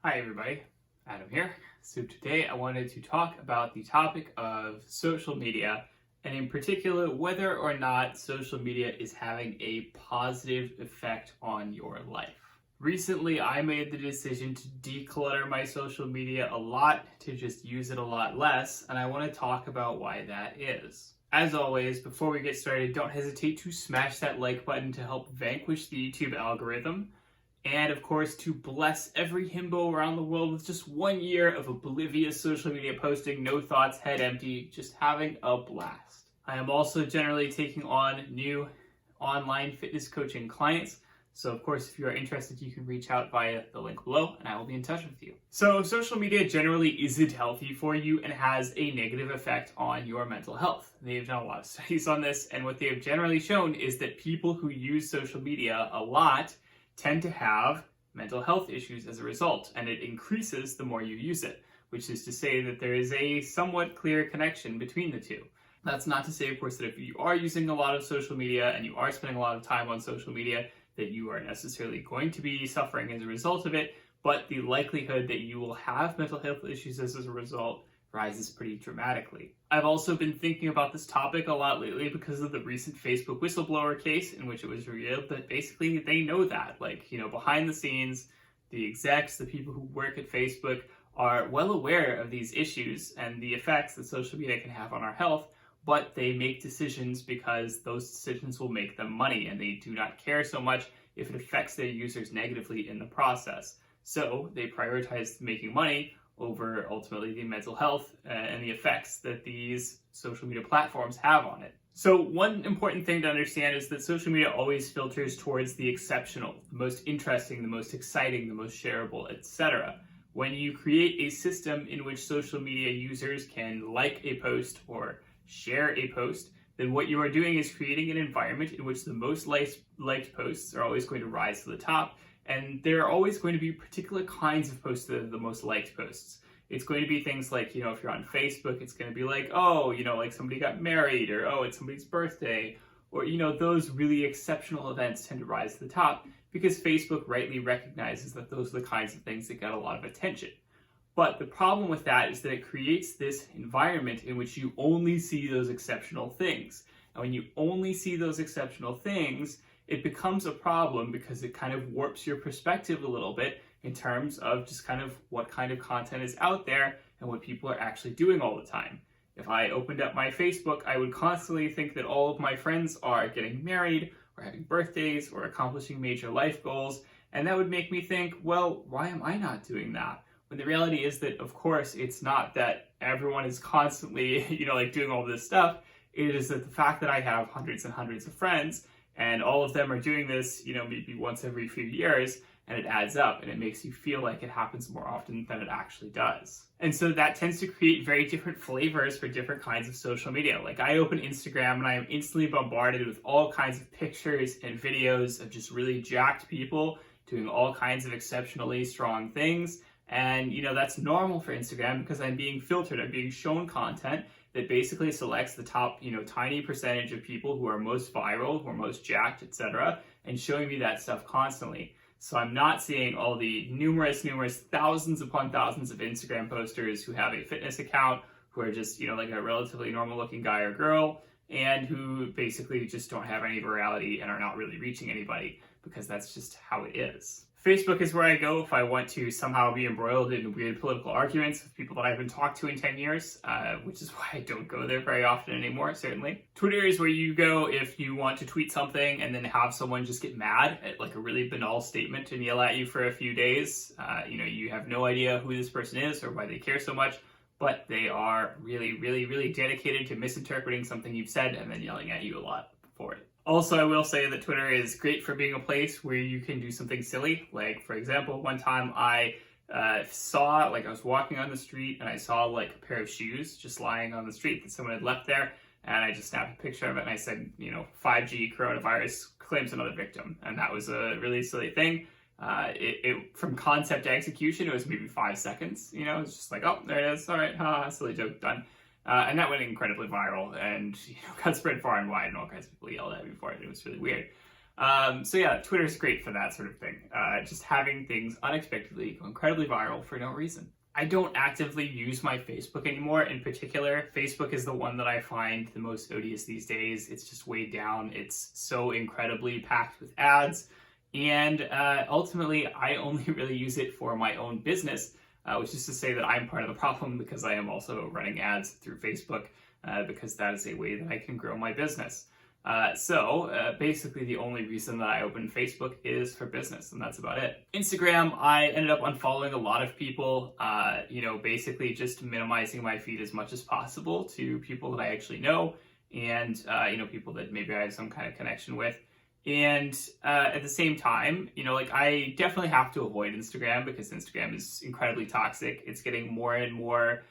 Hi everybody, Adam here. So today I wanted to talk about the topic of social media, and in particular whether or not social media is having a positive effect on your life. Recently I made the decision to declutter my social media a lot, to just use it a lot less, and I want to talk about why that is. As always, before we get started, don't hesitate to smash that like button to help vanquish the YouTube algorithm. And of course, to bless every himbo around the world with just 1 year of oblivious social media posting, no thoughts, head empty, just having a blast. I am also generally taking on new online fitness coaching clients. So of course, if you are interested, you can reach out via the link below and I will be in touch with you. So social media generally isn't healthy for you and has a negative effect on your mental health. They've done a lot of studies on this, and what they have generally shown is that people who use social media a lot tend to have mental health issues as a result, and it increases the more you use it, which is to say that there is a somewhat clear connection between the two. That's not to say, of course, that if you are using a lot of social media and you are spending a lot of time on social media, that you are necessarily going to be suffering as a result of it, but the likelihood that you will have mental health issues as a result rises pretty dramatically. I've also been thinking about this topic a lot lately because of the recent Facebook whistleblower case, in which it was revealed that basically they know that, behind the scenes, the execs, the people who work at Facebook are well aware of these issues and the effects that social media can have on our health, but they make decisions because those decisions will make them money, and they do not care so much if it affects their users negatively in the process. So they prioritize making money over ultimately the mental health and the effects that these social media platforms have on it. So one important thing to understand is that social media always filters towards the exceptional, the most interesting, the most exciting, the most shareable, etc. When you create a system in which social media users can like a post or share a post, then what you are doing is creating an environment in which the most liked posts are always going to rise to the top. And there are always going to be particular kinds of posts that are the most liked posts. It's going to be things like, if you're on Facebook, it's going to be like, like somebody got married, or, it's somebody's birthday, or, those really exceptional events tend to rise to the top because Facebook rightly recognizes that those are the kinds of things that get a lot of attention. But the problem with that is that it creates this environment in which you only see those exceptional things. And when you only see those exceptional things, it becomes a problem because it kind of warps your perspective a little bit in terms of just kind of what kind of content is out there and what people are actually doing all the time. If I opened up my Facebook, I would constantly think that all of my friends are getting married or having birthdays or accomplishing major life goals, and that would make me think, well, why am I not doing that? When the reality is that, of course, it's not that everyone is constantly, doing all this stuff. It is that the fact that I have hundreds and hundreds of friends and all of them are doing this, maybe once every few years, and it adds up, and it makes you feel like it happens more often than it actually does. And so that tends to create very different flavors for different kinds of social media. Like, I open Instagram and I am instantly bombarded with all kinds of pictures and videos of just really jacked people doing all kinds of exceptionally strong things. And, that's normal for Instagram because I'm being filtered. I'm being shown content that basically selects the top, tiny percentage of people who are most viral, who are most jacked, etc., and showing me that stuff constantly. So I'm not seeing all the numerous thousands upon thousands of Instagram posters who have a fitness account, who are just, like a relatively normal looking guy or girl, and who basically just don't have any virality and are not really reaching anybody, because that's just how it is. Facebook is where I go if I want to somehow be embroiled in weird political arguments with people that I haven't talked to in 10 years, which is why I don't go there very often anymore, certainly. Twitter is where you go if you want to tweet something and then have someone just get mad at like a really banal statement and yell at you for a few days. You have no idea who this person is or why they care so much, but they are really dedicated to misinterpreting something you've said and then yelling at you a lot for it. Also, I will say that Twitter is great for being a place where you can do something silly. Like, for example, one time I I was walking on the street and I saw like a pair of shoes just lying on the street that someone had left there. And I just snapped a picture of it and I said, 5G coronavirus claims another victim. And that was a really silly thing. From concept to execution, it was maybe 5 seconds. It was just like, oh, there it is. All right, silly joke, done. And that went incredibly viral and got spread far and wide, and all kinds of people yelled at me for it. It was really weird. So yeah, Twitter's great for that sort of thing. Just having things unexpectedly go incredibly viral for no reason. I don't actively use my Facebook anymore. In particular, Facebook is the one that I find the most odious these days. It's just weighed down. It's so incredibly packed with ads. And ultimately, I only really use it for my own business, which is to say that I'm part of the problem because I am also running ads through Facebook because that is a way that I can grow my business. So basically the only reason that I opened Facebook is for business, and that's about it. Instagram, I ended up unfollowing a lot of people, basically just minimizing my feed as much as possible to people that I actually know and, people that maybe I have some kind of connection with. And at the same time, I definitely have to avoid Instagram because Instagram is incredibly toxic. It's getting more and more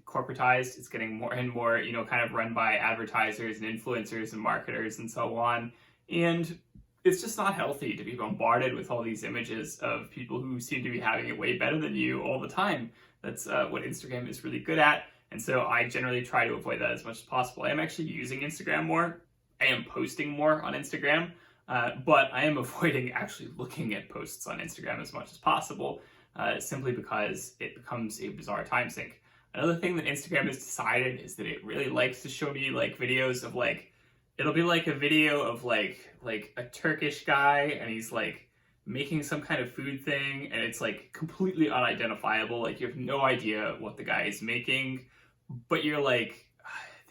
corporatized. It's getting more and more, kind of run by advertisers and influencers and marketers and so on. And it's just not healthy to be bombarded with all these images of people who seem to be having it way better than you all the time. That's what Instagram is really good at. And so I generally try to avoid that as much as possible. I am actually using Instagram more. I am posting more on Instagram, but I am avoiding actually looking at posts on Instagram as much as possible, simply because it becomes a bizarre time sink. Another thing that Instagram has decided is that it really likes to show me videos of it'll be a video of like a Turkish guy and he's making some kind of food thing and it's completely unidentifiable. You have no idea what the guy is making, but you're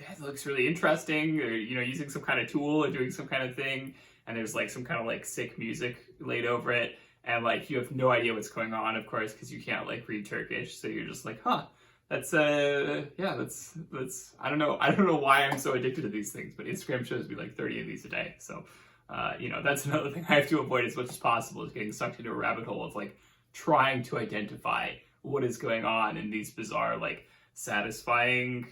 that looks really interesting, or using some kind of tool or doing some kind of thing, and there's some kind of sick music laid over it, and you have no idea what's going on, of course, because you can't read Turkish, so you're just that's I don't know why I'm so addicted to these things, but Instagram shows me 30 of these a day. So that's another thing I have to avoid as much as possible, is getting sucked into a rabbit hole of trying to identify what is going on in these bizarre satisfying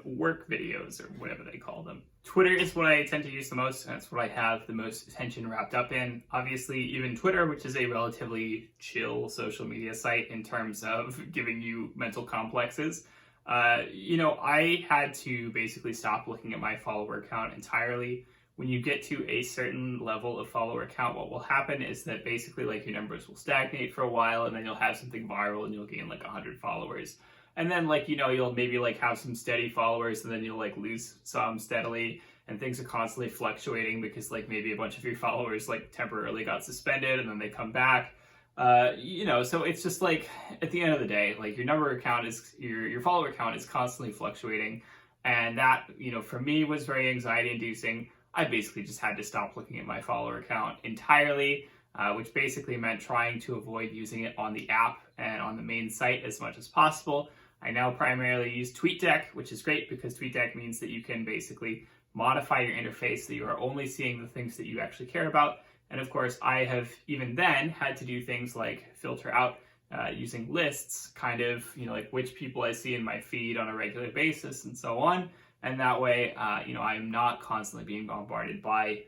work videos, or whatever they call them. Twitter is what I tend to use the most, and that's what I have the most attention wrapped up in. Obviously, even Twitter, which is a relatively chill social media site in terms of giving you mental complexes, I had to basically stop looking at my follower count entirely. When you get to a certain level of follower count, what will happen is that basically your numbers will stagnate for a while, and then you'll have something viral and you'll gain 100 followers. And then you'll maybe have some steady followers, and then you'll lose some steadily, and things are constantly fluctuating because maybe a bunch of your followers temporarily got suspended and then they come back. So it's just at the end of the day, your follower count is constantly fluctuating. And that, for me was very anxiety inducing. I basically just had to stop looking at my follower count entirely, which basically meant trying to avoid using it on the app and on the main site as much as possible. I now primarily use TweetDeck, which is great because TweetDeck means that you can basically modify your interface so you are only seeing the things that you actually care about. And of course, I have even then had to do things like filter out using lists, kind of, which people I see in my feed on a regular basis and so on. And that way, I'm not constantly being bombarded by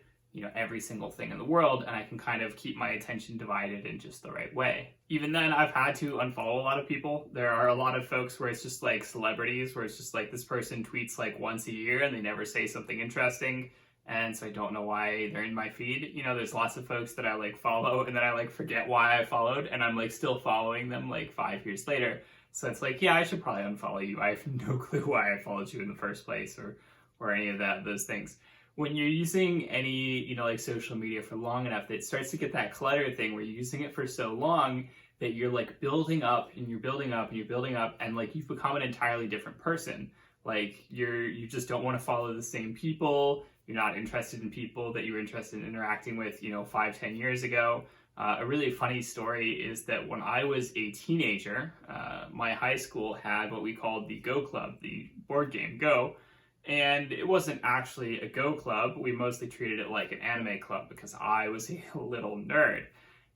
every single thing in the world, and I can kind of keep my attention divided in just the right way. Even then, I've had to unfollow a lot of people. There are a lot of folks where it's just celebrities, where it's just this person tweets once a year and they never say something interesting, and so I don't know why they're in my feed. There's lots of folks that I follow and then I forget why I followed, and I'm still following them 5 years later. So it's yeah, I should probably unfollow you. I have no clue why I followed you in the first place, or any of those things. When you're using any, social media for long enough, it starts to get that clutter thing where you're using it for so long that you're building up and you're building up and you're building up, and you've become an entirely different person. You just don't want to follow the same people. You're not interested in people that you were interested in interacting with, 5-10 years ago. A really funny story is that when I was a teenager, my high school had what we called the Go Club, the board game Go. And it wasn't actually a Go club. We mostly treated it like an anime club because I was a little nerd.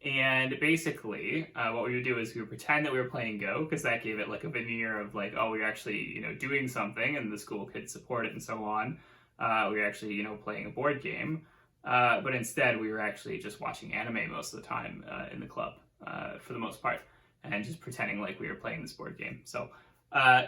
And basically, what we would do is we would pretend that we were playing Go, because that gave it a veneer of we're actually, doing something and the school could support it and so on. We were actually, playing a board game. But instead, we were actually just watching anime most of the time in the club, for the most part, and just pretending we were playing this board game. So. I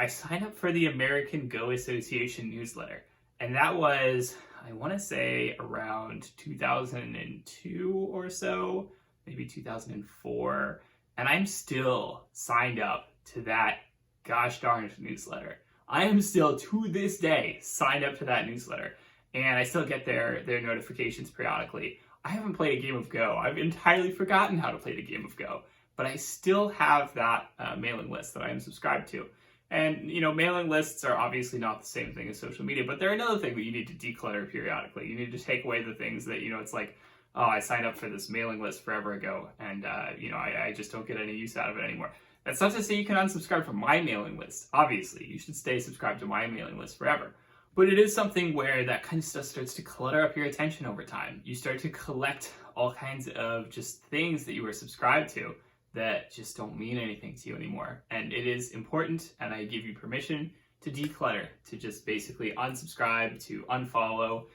signed up for the American Go Association newsletter, and that was, I want to say around 2002 or so, maybe 2004, and I'm still signed up to that gosh darn newsletter. I am still, to this day, signed up to that newsletter, and I still get their notifications periodically. I haven't played a game of Go. I've entirely forgotten how to play the game of Go, but I still have that mailing list that I am subscribed to. And, mailing lists are obviously not the same thing as social media, but they're another thing that you need to declutter periodically. You need to take away the things that, it's like, oh, I signed up for this mailing list forever ago, and, I just don't get any use out of it anymore. That's not to say you can unsubscribe from my mailing list. Obviously, you should stay subscribed to my mailing list forever. But it is something where that kind of stuff starts to clutter up your attention over time. You start to collect all kinds of just things that you were subscribed to that just don't mean anything to you anymore. And it is important, and I give you permission to declutter, to just basically unsubscribe, to unfollow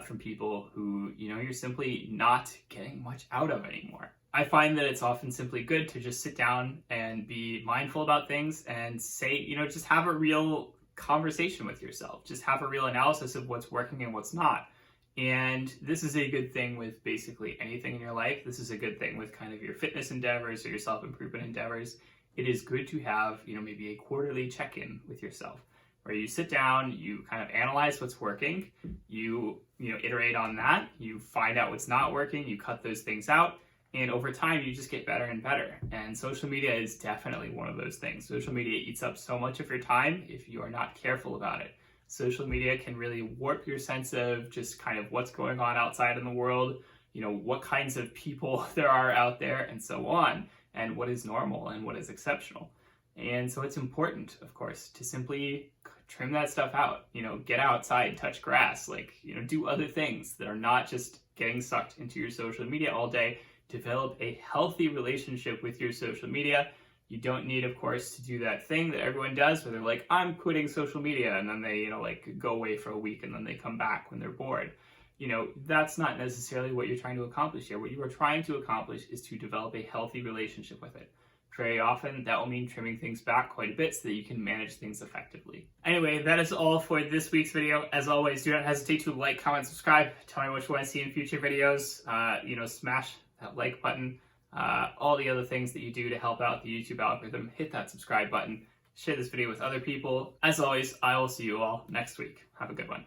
from people who, you're simply not getting much out of anymore. I find that it's often simply good to just sit down and be mindful about things and say, just have a real conversation with yourself. Just have a real analysis of what's working and what's not. And this is a good thing with basically anything in your life. This is a good thing with kind of your fitness endeavors or your self-improvement endeavors. It is good to have, maybe a quarterly check-in with yourself where you sit down, you kind of analyze what's working, you iterate on that, you find out what's not working, you cut those things out, and over time you just get better and better. And social media is definitely one of those things. Social media eats up so much of your time if you are not careful about it. Social media can really warp your sense of just kind of what's going on outside in the world, what kinds of people there are out there, and so on, and what is normal and what is exceptional. And so it's important, of course, to simply trim that stuff out, get outside, touch grass, do other things that are not just getting sucked into your social media all day. Develop a healthy relationship with your social media. You don't need, of course, to do that thing that everyone does where they're like, I'm quitting social media, and then they, go away for a week and then they come back when they're bored. That's not necessarily what you're trying to accomplish here. What you are trying to accomplish is to develop a healthy relationship with it. Very often, that will mean trimming things back quite a bit so that you can manage things effectively. Anyway, that is all for this week's video. As always, do not hesitate to like, comment, subscribe. Tell me what you want to see in future videos. Smash that like button. All the other things that you do to help out the YouTube algorithm. Hit that subscribe button. Share this video with other people. As always, I will see you all next week. Have a good one.